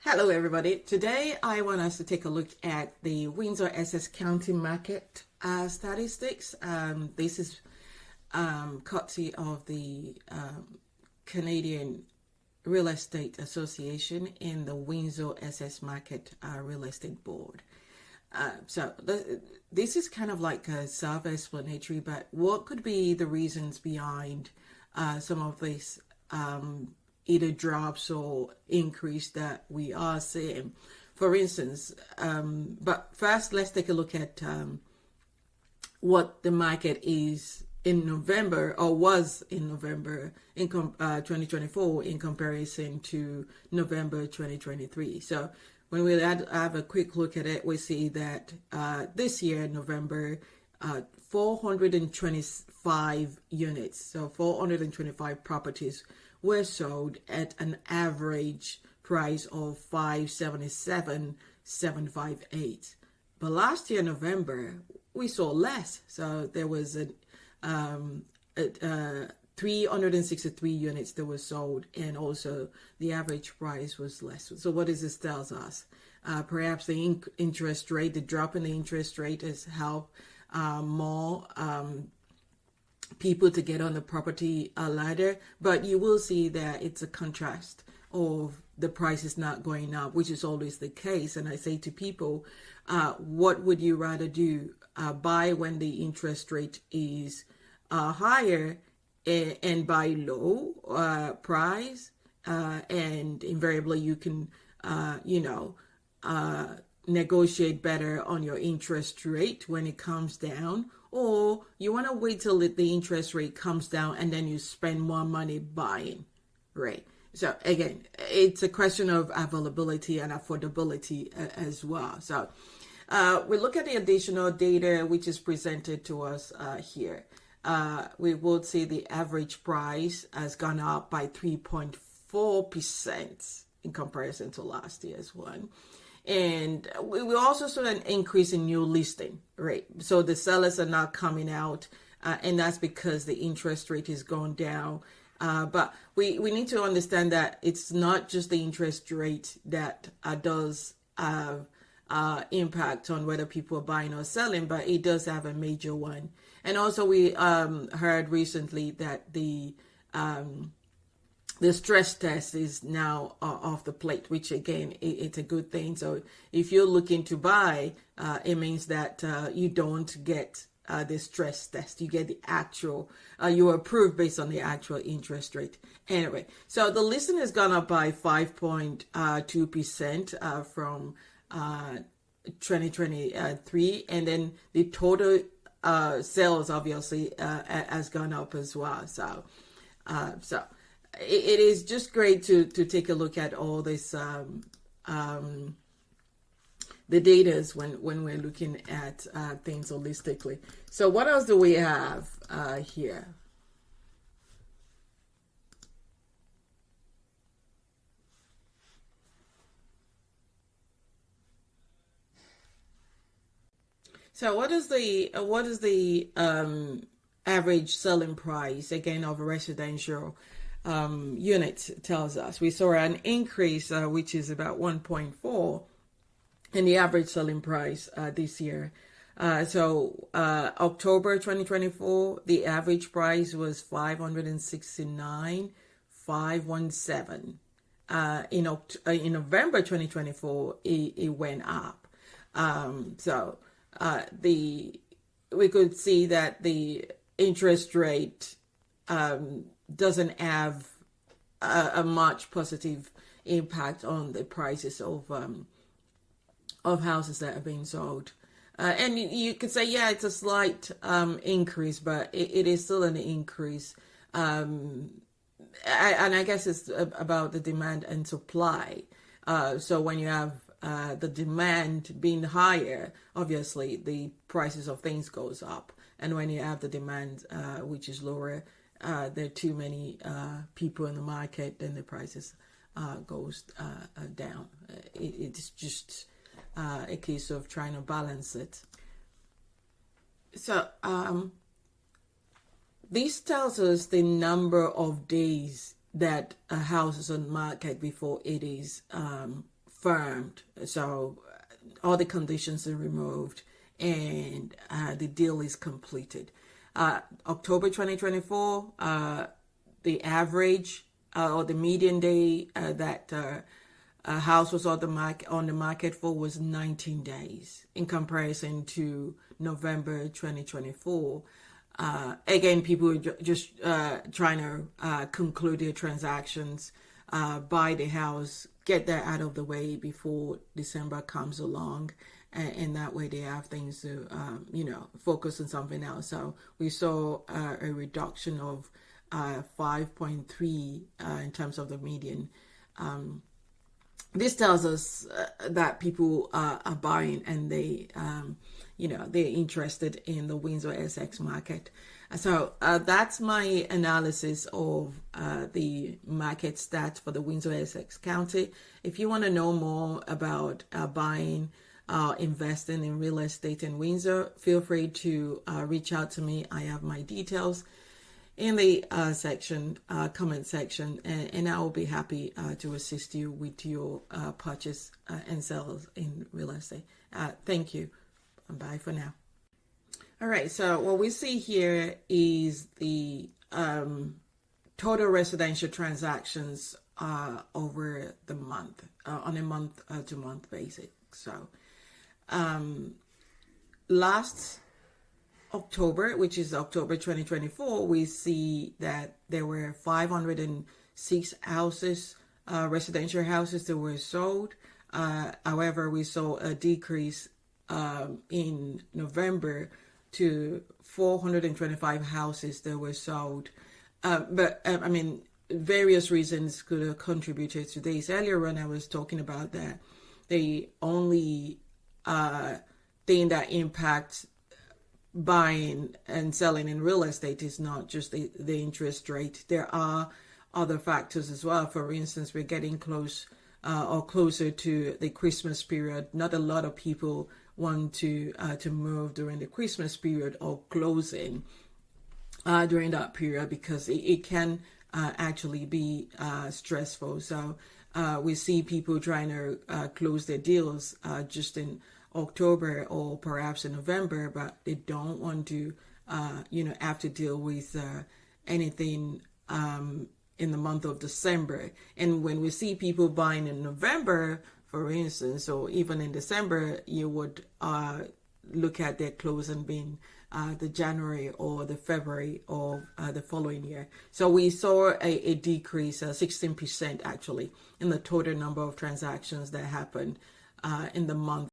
Hello everybody. Today I want us to take a look at the Windsor Essex County market statistics. This is courtesy of the Canadian Real Estate Association in the Windsor Essex Market Real Estate Board. This is kind of like a self-explanatory, but what could be the reasons behind some of this either drops or increase that we are seeing, for instance. But first, let's take a look at what the market is in November, or was in November in 2024 in comparison to November 2023. So when we have a quick look at it, we see that this year, November, 425 units, so 425 properties were sold at an average price of 577,758. But last year, November, we saw less. So there was 363 units that were sold, and also the average price was less. So what does this tell us? Perhaps the interest rate, the drop in the interest rate has helped more people to get on the property ladder, but you will see that it's a contrast of the prices not going up, which is always the case. And I say to people, what would you rather do? Buy when the interest rate is higher and buy low price, and invariably you can negotiate better on your interest rate when it comes down, or you want to wait till the interest rate comes down and then you spend more money buying, right? So again, it's a question of availability and affordability as well. So we look at the additional data which is presented to us here. We would see the average price has gone up by 3.4% in comparison to last year's one. And we also saw an increase in new listing, right? So the sellers are not coming out, and that's because the interest rate is going down. But we need to understand that it's not just the interest rate that does have impact on whether people are buying or selling, but it does have a major one. And also we heard recently that the stress test is now off the plate, which again, it's a good thing. So if you're looking to buy, it means that you don't get the stress test. You get the actual, you're approved based on the actual interest rate. Anyway, so the listing has gone up by 5.2% from 2023. And then the total sales obviously has gone up as well. So it is just great to take a look at all this, the data when we're looking at things holistically. So what else do we have here? So what is the average selling price again of a residential unit tells us? We saw an increase which is about 1.4 in the average selling price this year. October 2024, the average price was 569,517. In November 2024, it went up. We could see that the interest rate doesn't have a much positive impact on the prices of houses that are being sold. And you could say, yeah, it's a slight increase, but it is still an increase. And I guess it's about the demand and supply. So when you have the demand being higher, obviously the prices of things goes up. And when you have the demand which is lower, there are too many people in the market, then the prices goes down. It's just a case of trying to balance it. So this tells us the number of days that a house is on market before it is firmed. So all the conditions are removed, and the deal is completed. October 2024, the average or the median day that a house was on the market for was 19 days in comparison to November 2024. Again, people are just trying to conclude their transactions, buy the house, get that out of the way before December comes along. And that way they have things to, focus on something else. So we saw a reduction of 5.3 in terms of the median. This tells us that people are buying, and they're interested in the Windsor Essex market. So that's my analysis of the market stats for the Windsor Essex County. If you want to know more about buying, investing in real estate in Windsor, feel free to reach out to me. I have my details in the comment section, and I will be happy to assist you with your purchase and sales in real estate. Thank you. Bye for now. All right, so what we see here is the total residential transactions over the month, on a month-to-month basis. So last October, which is October 2024, we see that there were 506 houses, residential houses that were sold. However, we saw a decrease in November to 425 houses that were sold. But various reasons could have contributed to this. Earlier on, I was talking about that the only thing that impacts buying and selling in real estate is not just the interest rate. There are other factors as well. For instance, we're getting close or closer to the Christmas period. Not a lot of people want to move during the Christmas period or closing during that period, because it can actually be stressful. So we see people trying to close their deals just in October or perhaps in November, but they don't want to have to deal with anything in the month of December. And when we see people buying in November, for instance, or even in December, you would look at their closing being the January or the February of the following year. So we saw a decrease, 16% actually, in the total number of transactions that happened in the month